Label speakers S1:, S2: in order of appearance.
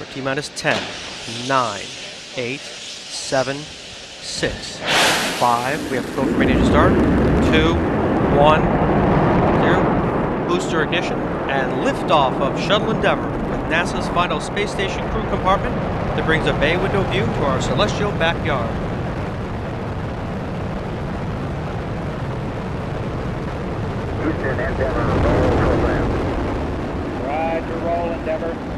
S1: We're T-minus 10, 9, 8, 7, 6, 5. We have to go from engine start. 2, 1, 0. Booster ignition and liftoff of Shuttle Endeavour with NASA's final space station crew compartment that brings a bay window view to our celestial backyard.
S2: Houston, Endeavour, roll program.
S3: Roger, roll, Endeavour.